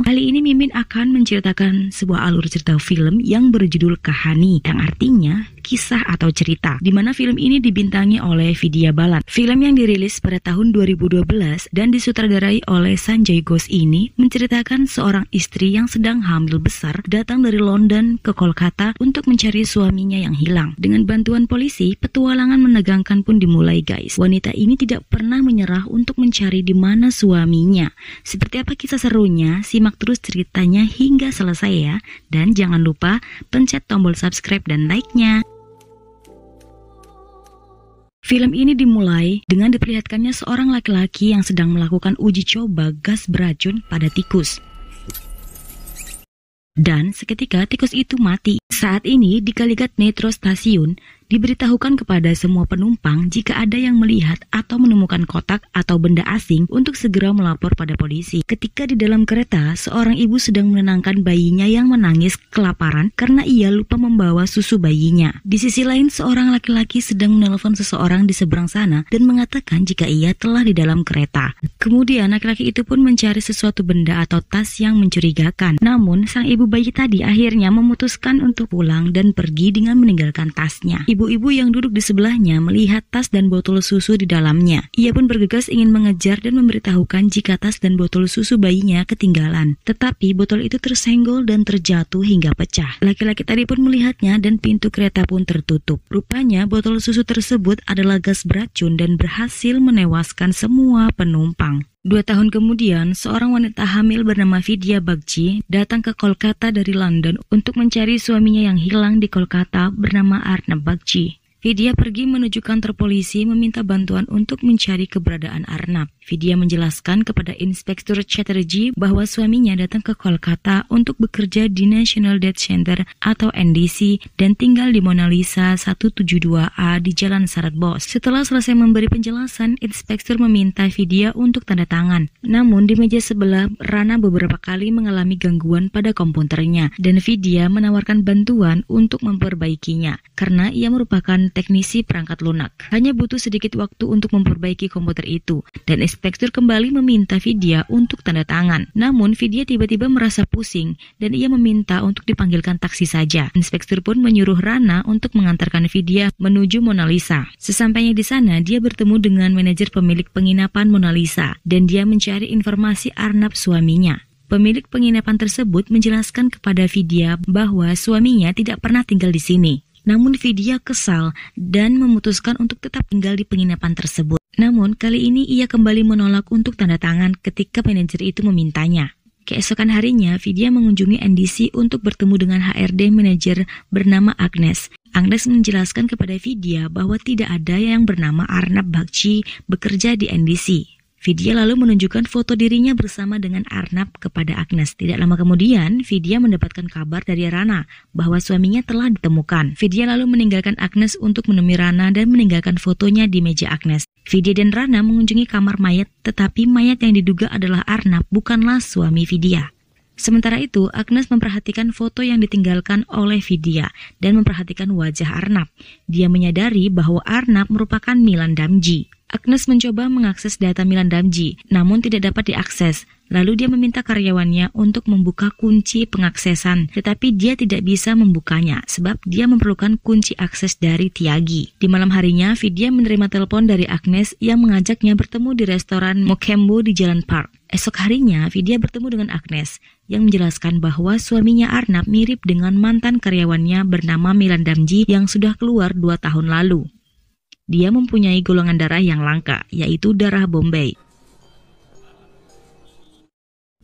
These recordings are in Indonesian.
Kali ini Mimin akan menceritakan sebuah alur cerita film yang berjudul Kahani, yang artinya kisah atau cerita, di mana film ini dibintangi oleh Vidya Balan. Film yang dirilis pada tahun 2012 dan disutradarai oleh Sanjay Ghosh ini menceritakan seorang istri yang sedang hamil besar datang dari London ke Kolkata untuk mencari suaminya yang hilang. Dengan bantuan polisi, petualangan menegangkan pun dimulai, guys. Wanita ini tidak pernah menyerah untuk mencari di mana suaminya. Seperti apa kisah serunya? Simak terus ceritanya hingga selesai ya. Dan jangan lupa pencet tombol subscribe dan like-nya. Film ini dimulai dengan diperlihatkannya seorang laki-laki yang sedang melakukan uji coba gas beracun pada tikus. Dan seketika tikus itu mati. Saat ini di Kaligat Metro Stasiun diberitahukan kepada semua penumpang jika ada yang melihat atau menemukan kotak atau benda asing untuk segera melapor pada polisi. Ketika di dalam kereta, seorang ibu sedang menenangkan bayinya yang menangis kelaparan karena ia lupa membawa susu bayinya. Di sisi lain, seorang laki-laki sedang menelpon seseorang di seberang sana dan mengatakan jika ia telah di dalam kereta. Kemudian laki-laki itu pun mencari sesuatu benda atau tas yang mencurigakan. Namun, sang ibu bayi tadi akhirnya memutuskan untuk pulang dan pergi dengan meninggalkan tasnya. Ibu-ibu yang duduk di sebelahnya melihat tas dan botol susu di dalamnya. Ia pun bergegas ingin mengejar dan memberitahukan jika tas dan botol susu bayinya ketinggalan. Tetapi botol itu tersenggol dan terjatuh hingga pecah. Laki-laki tadi pun melihatnya dan pintu kereta pun tertutup. Rupanya botol susu tersebut adalah gas beracun dan berhasil menewaskan semua penumpang. 2 tahun kemudian, seorang wanita hamil bernama Vidya Bagchi datang ke Kolkata dari London untuk mencari suaminya yang hilang di Kolkata bernama Arnab Bagchi. Vidya pergi menuju kantor polisi meminta bantuan untuk mencari keberadaan Arnab. Vidya menjelaskan kepada Inspektur Chatterjee bahwa suaminya datang ke Kolkata untuk bekerja di National Death Center atau NDC dan tinggal di Mona Lisa 172A di Jalan Sarat Bos. Setelah selesai memberi penjelasan, Inspektur meminta Vidya untuk tanda tangan. Namun di meja sebelah, Rana beberapa kali mengalami gangguan pada komputernya dan Vidya menawarkan bantuan untuk memperbaikinya karena ia merupakan teknisi perangkat lunak. Hanya butuh sedikit waktu untuk memperbaiki komputer itu, dan inspektur kembali meminta Vidya untuk tanda tangan. Namun Vidya tiba-tiba merasa pusing dan ia meminta untuk dipanggilkan taksi saja. Inspektur pun menyuruh Rana untuk mengantarkan Vidya menuju Mona Lisa. Sesampainya di sana, dia bertemu dengan manajer pemilik penginapan Mona Lisa dan dia mencari informasi Arnab suaminya. Pemilik penginapan tersebut menjelaskan kepada Vidya bahwa suaminya tidak pernah tinggal di sini. Namun Vidya kesal dan memutuskan untuk tetap tinggal di penginapan tersebut. Namun kali ini ia kembali menolak untuk tanda tangan ketika manajer itu memintanya. Keesokan harinya, Vidya mengunjungi NDC untuk bertemu dengan HRD manajer bernama Agnes. Agnes menjelaskan kepada Vidya bahwa tidak ada yang bernama Arnab Bagchi bekerja di NDC. Vidya lalu menunjukkan foto dirinya bersama dengan Arnab kepada Agnes. Tidak lama kemudian, Vidya mendapatkan kabar dari Rana bahwa suaminya telah ditemukan. Vidya lalu meninggalkan Agnes untuk menemui Rana dan meninggalkan fotonya di meja Agnes. Vidya dan Rana mengunjungi kamar mayat, tetapi mayat yang diduga adalah Arnab bukanlah suami Vidya. Sementara itu, Agnes memperhatikan foto yang ditinggalkan oleh Vidya dan memperhatikan wajah Arnab. Dia menyadari bahwa Arnab merupakan Milan Damji. Agnes mencoba mengakses data Milan Damji, namun tidak dapat diakses. Lalu dia meminta karyawannya untuk membuka kunci pengaksesan, tetapi dia tidak bisa membukanya sebab dia memerlukan kunci akses dari Tiagi. Di malam harinya, Vidya menerima telepon dari Agnes yang mengajaknya bertemu di restoran Mokembo di Jalan Park. Esok harinya, Vidya bertemu dengan Agnes yang menjelaskan bahwa suaminya Arnab mirip dengan mantan karyawannya bernama Milan Damji yang sudah keluar 2 tahun lalu. Dia mempunyai golongan darah yang langka, yaitu darah Bombay.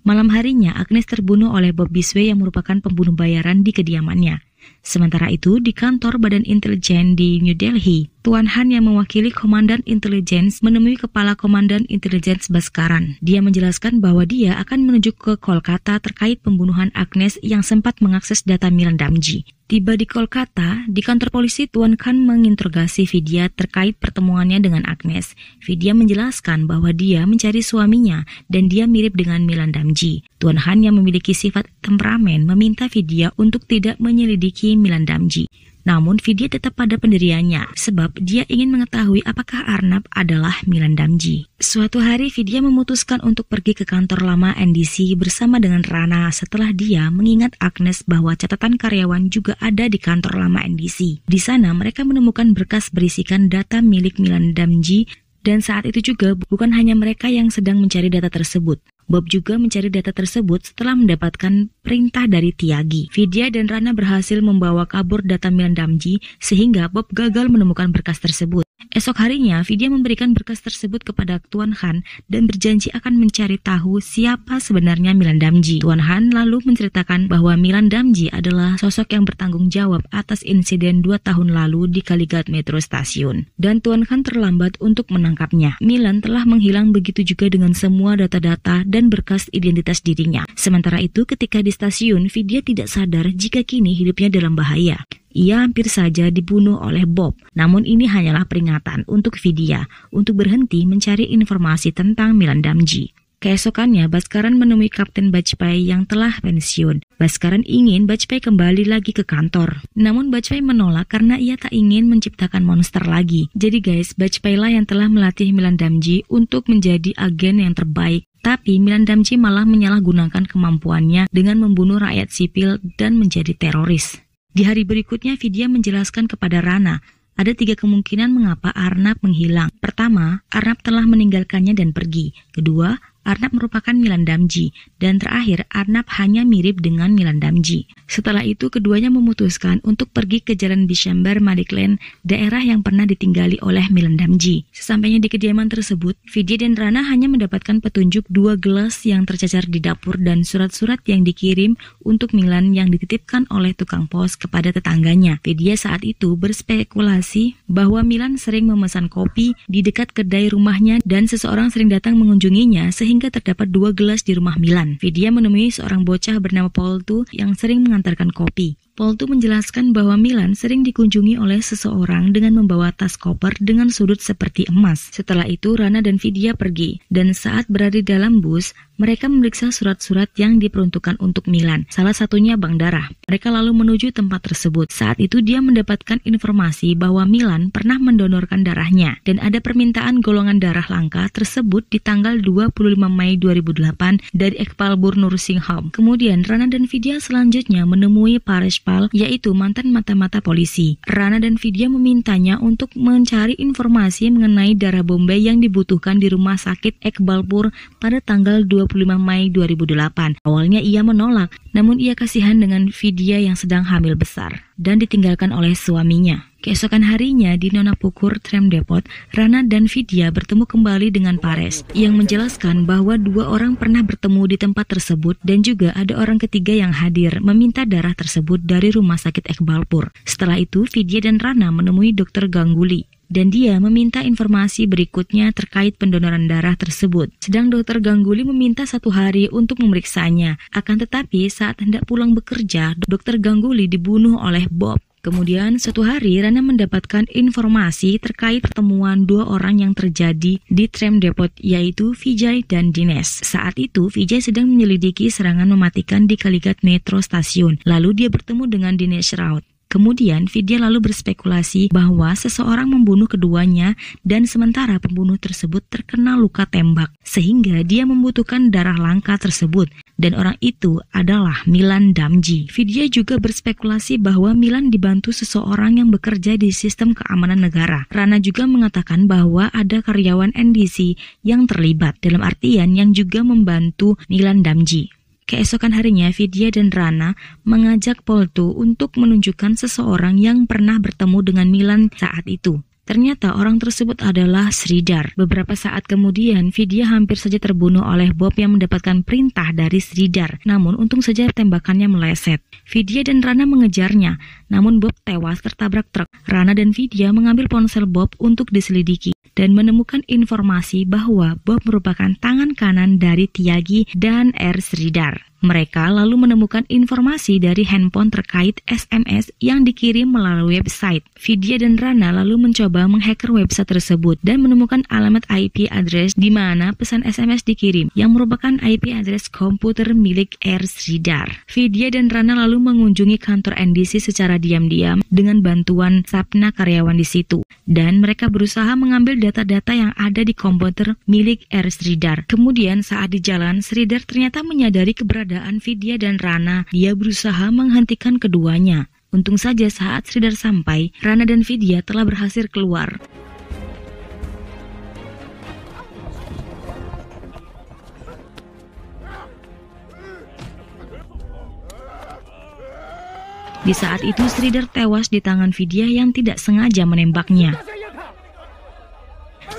Malam harinya, Agnes terbunuh oleh Bob Bisway yang merupakan pembunuh bayaran di kediamannya. Sementara itu, di kantor Badan Intelijen di New Delhi, Tuan Han yang mewakili Komandan Intelligence menemui Kepala Komandan Intelligence Baskaran. Dia menjelaskan bahwa dia akan menuju ke Kolkata terkait pembunuhan Agnes yang sempat mengakses data Milan Damji. Tiba di Kolkata, di kantor polisi Tuan Khan menginterogasi Vidya terkait pertemuannya dengan Agnes. Vidya menjelaskan bahwa dia mencari suaminya dan dia mirip dengan Milan Damji. Tuan Han yang memiliki sifat temperamen meminta Vidya untuk tidak menyelidiki Milan Damji. Namun Vidya tetap pada pendiriannya, sebab dia ingin mengetahui apakah Arnab adalah Milan Damji. Suatu hari Vidya memutuskan untuk pergi ke kantor lama NDC bersama dengan Rana setelah dia mengingat Agnes bahwa catatan karyawan juga ada di kantor lama NDC. Di sana mereka menemukan berkas berisikan data milik Milan Damji, dan saat itu juga bukan hanya mereka yang sedang mencari data tersebut. Bob juga mencari data tersebut setelah mendapatkan perintah dari Tyagi. Vidya dan Rana berhasil membawa kabur data Milan Damji sehingga Bob gagal menemukan berkas tersebut. Esok harinya, Vidya memberikan berkas tersebut kepada Tuan Han dan berjanji akan mencari tahu siapa sebenarnya Milan Damji. Tuan Han lalu menceritakan bahwa Milan Damji adalah sosok yang bertanggung jawab atas insiden 2 tahun lalu di Calicut Metro Station. Dan Tuan Han terlambat untuk menangkapnya. Milan telah menghilang, begitu juga dengan semua data-data dan berkas identitas dirinya. Sementara itu, ketika di stasiun, Vidya tidak sadar jika kini hidupnya dalam bahaya. Ia hampir saja dibunuh oleh Bob, namun ini hanyalah peringatan untuk Vidya untuk berhenti mencari informasi tentang Milan Damji. Keesokannya, Bhaskaran menemui Kapten Bajpai yang telah pensiun. Bhaskaran ingin Bajpai kembali lagi ke kantor. Namun Bajpai menolak karena ia tak ingin menciptakan monster lagi. Jadi guys, Bajpai lah yang telah melatih Milan Damji untuk menjadi agen yang terbaik. Tapi Milan Damji malah menyalahgunakan kemampuannya dengan membunuh rakyat sipil dan menjadi teroris. Di hari berikutnya, Vidya menjelaskan kepada Rana, ada 3 kemungkinan mengapa Arnab menghilang. Pertama, Arnab telah meninggalkannya dan pergi. Kedua, Arnab merupakan Milan Damji. Dan terakhir, Arnab hanya mirip dengan Milan Damji. Setelah itu, keduanya memutuskan untuk pergi ke Jalan Bishambar Madikland, daerah yang pernah ditinggali oleh Milan Damji. Sesampainya di kediaman tersebut, Vidya dan Rana hanya mendapatkan petunjuk 2 gelas yang tercecer di dapur dan surat-surat yang dikirim untuk Milan yang dititipkan oleh tukang pos kepada tetangganya. Vidya saat itu berspekulasi bahwa Milan sering memesan kopi di dekat kedai rumahnya dan seseorang sering datang mengunjunginya sehingga terdapat 2 gelas di rumah Milan. Vidya menemui seorang bocah bernama Poltu yang sering mengantarkan kopi. Poltu menjelaskan bahwa Milan sering dikunjungi oleh seseorang dengan membawa tas koper dengan sudut seperti emas. Setelah itu, Rana dan Vidya pergi, dan saat berada di dalam bus, mereka memeriksa surat-surat yang diperuntukkan untuk Milan, salah satunya bank darah. Mereka lalu menuju tempat tersebut. Saat itu dia mendapatkan informasi bahwa Milan pernah mendonorkan darahnya, dan ada permintaan golongan darah langka tersebut di tanggal 25 Mei 2008 dari Ekbalpur Nursingham. Kemudian Rana dan Vidya selanjutnya menemui Paresh Pal, yaitu mantan mata-mata polisi. Rana dan Vidya memintanya untuk mencari informasi mengenai darah Bombay yang dibutuhkan di rumah sakit Ekbalpur pada tanggal 25 Mei 2008. Awalnya ia menolak, namun ia kasihan dengan Vidya yang sedang hamil besar dan ditinggalkan oleh suaminya. Keesokan harinya di Nonapukur Tram Depot, Rana dan Vidya bertemu kembali dengan Paresh yang menjelaskan bahwa 2 orang pernah bertemu di tempat tersebut dan juga ada orang ketiga yang hadir meminta darah tersebut dari rumah sakit Ekbalpur. Setelah itu, Vidya dan Rana menemui Dr. Ganguly dan dia meminta informasi berikutnya terkait pendonoran darah tersebut. Sedang Dr. Ganguly meminta 1 hari untuk memeriksanya. Akan tetapi saat hendak pulang bekerja, Dr. Ganguly dibunuh oleh Bob. Kemudian suatu hari Rana mendapatkan informasi terkait pertemuan 2 orang yang terjadi di Tram Depot, yaitu Vijay dan Dinesh. Saat itu Vijay sedang menyelidiki serangan mematikan di Calicut Metro Station. Lalu dia bertemu dengan Dinesh Raut. Kemudian Vidya lalu berspekulasi bahwa seseorang membunuh keduanya dan sementara pembunuh tersebut terkena luka tembak sehingga dia membutuhkan darah langka tersebut dan orang itu adalah Milan Damji. Vidya juga berspekulasi bahwa Milan dibantu seseorang yang bekerja di sistem keamanan negara. Rana juga mengatakan bahwa ada karyawan NDC yang terlibat, dalam artian yang juga membantu Milan Damji. Keesokan harinya, Vidya dan Rana mengajak Poltu untuk menunjukkan seseorang yang pernah bertemu dengan Milan saat itu. Ternyata orang tersebut adalah Sridhar. Beberapa saat kemudian, Vidya hampir saja terbunuh oleh Bob yang mendapatkan perintah dari Sridhar. Namun untung saja tembakannya meleset. Vidya dan Rana mengejarnya, namun Bob tewas tertabrak truk. Rana dan Vidya mengambil ponsel Bob untuk diselidiki dan menemukan informasi bahwa Bob merupakan tangan kanan dari Tyagi dan R. Sridhar. Mereka lalu menemukan informasi dari handphone terkait SMS yang dikirim melalui website. Vidya dan Rana lalu mencoba menghacker website tersebut dan menemukan alamat IP address di mana pesan SMS dikirim, yang merupakan IP address komputer milik R. Sridhar. Vidya dan Rana lalu mengunjungi kantor NDC secara diam-diam dengan bantuan Sapna karyawan di situ, dan mereka berusaha mengambil data-data yang ada di komputer milik R. Sridhar. Kemudian saat di jalan, Sridhar ternyata menyadari keberadaan Vidya dan Rana. Dia berusaha menghentikan keduanya. Untung saja saat Sridhar sampai, Rana dan Vidya telah berhasil keluar. Di saat itu Sridhar tewas di tangan Vidya yang tidak sengaja menembaknya.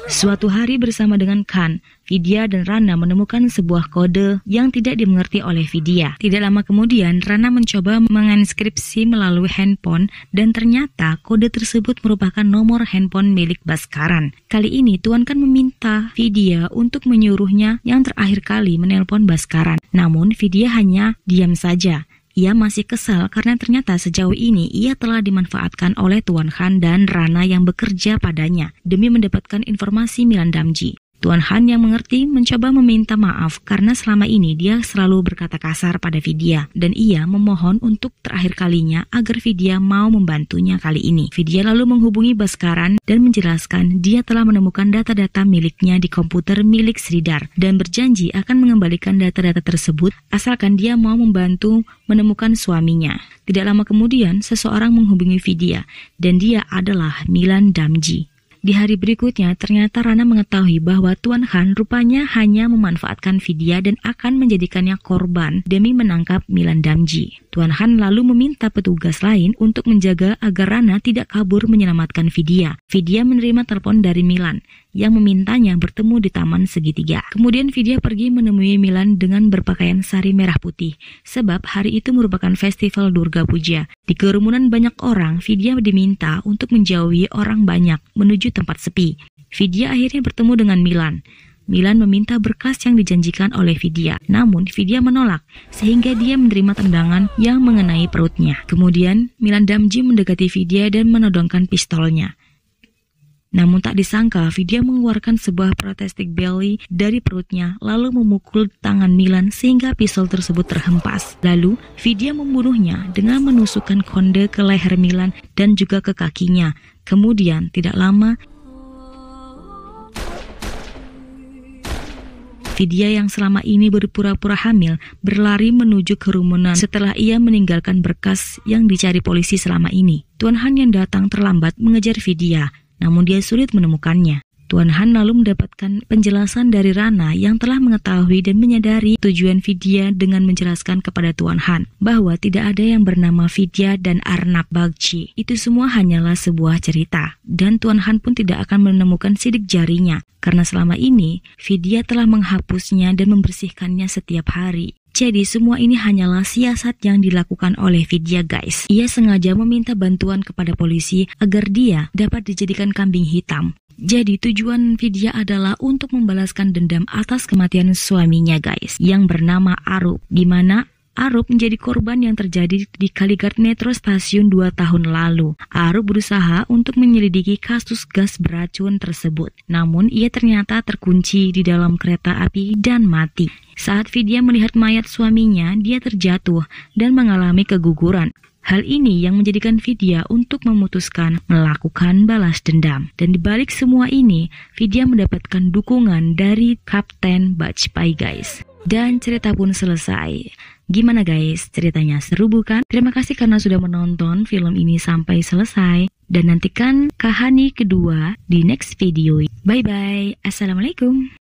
Suatu hari bersama dengan Khan, Vidya dan Rana menemukan sebuah kode yang tidak dimengerti oleh Vidya. Tidak lama kemudian, Rana mencoba menginskripsi melalui handphone dan ternyata kode tersebut merupakan nomor handphone milik Bhaskaran. Kali ini Tuan Khan meminta Vidya untuk menyuruhnya yang terakhir kali menelpon Bhaskaran. Namun Vidya hanya diam saja. Ia masih kesal karena ternyata sejauh ini ia telah dimanfaatkan oleh Tuan Khan dan Rana yang bekerja padanya demi mendapatkan informasi Milan Damji. Tuan Han yang mengerti mencoba meminta maaf karena selama ini dia selalu berkata kasar pada Vidya, dan ia memohon untuk terakhir kalinya agar Vidya mau membantunya kali ini. Vidya lalu menghubungi Bhaskaran dan menjelaskan dia telah menemukan data-data miliknya di komputer milik Sridhar dan berjanji akan mengembalikan data-data tersebut asalkan dia mau membantu menemukan suaminya. Tidak lama kemudian seseorang menghubungi Vidya dan dia adalah Milan Damji. Di hari berikutnya, ternyata Rana mengetahui bahwa Tuan Han rupanya hanya memanfaatkan Vidya dan akan menjadikannya korban demi menangkap Milan Damji. Tuan Han lalu meminta petugas lain untuk menjaga agar Rana tidak kabur menyelamatkan Vidya. Vidya menerima telepon dari Milan yang memintanya bertemu di Taman Segitiga. Kemudian Vidya pergi menemui Milan dengan berpakaian sari merah putih, sebab hari itu merupakan festival Durga Puja. Di kerumunan banyak orang, Vidya diminta untuk menjauhi orang banyak menuju tempat sepi. Vidya akhirnya bertemu dengan Milan. Milan meminta berkas yang dijanjikan oleh Vidya, namun Vidya menolak sehingga dia menerima tendangan yang mengenai perutnya. Kemudian Milan Damji mendekati Vidya dan menodongkan pistolnya. Namun tak disangka, Vidya mengeluarkan sebuah protestic belly dari perutnya lalu memukul tangan Milan sehingga pistol tersebut terhempas. Lalu, Vidya membunuhnya dengan menusukkan konde ke leher Milan dan juga ke kakinya. Kemudian, tidak lama, Vidya yang selama ini berpura-pura hamil berlari menuju kerumunan setelah ia meninggalkan berkas yang dicari polisi selama ini. Tuan Han yang datang terlambat mengejar Vidya, namun dia sulit menemukannya. Tuan Han lalu mendapatkan penjelasan dari Rana yang telah mengetahui dan menyadari tujuan Vidya dengan menjelaskan kepada Tuan Han bahwa tidak ada yang bernama Vidya dan Arnab Bagchi. Itu semua hanyalah sebuah cerita, dan Tuan Han pun tidak akan menemukan sidik jarinya karena selama ini Vidya telah menghapusnya dan membersihkannya setiap hari. Jadi semua ini hanyalah siasat yang dilakukan oleh Vidya, guys. Ia sengaja meminta bantuan kepada polisi agar dia dapat dijadikan kambing hitam. Jadi tujuan Vidya adalah untuk membalaskan dendam atas kematian suaminya, guys, yang bernama Arup, di mana Arup menjadi korban yang terjadi di Kalighat Metro Stasiun 2 tahun lalu. Arup berusaha untuk menyelidiki kasus gas beracun tersebut, namun ia ternyata terkunci di dalam kereta api dan mati. Saat Vidya melihat mayat suaminya, dia terjatuh dan mengalami keguguran. Hal ini yang menjadikan Vidya untuk memutuskan melakukan balas dendam. Dan dibalik semua ini, Vidya mendapatkan dukungan dari Kapten Bajpai, guys. Dan cerita pun selesai. Gimana guys, ceritanya seru bukan? Terima kasih karena sudah menonton film ini sampai selesai. Dan nantikan kahani kedua di next video. Bye-bye. Assalamualaikum.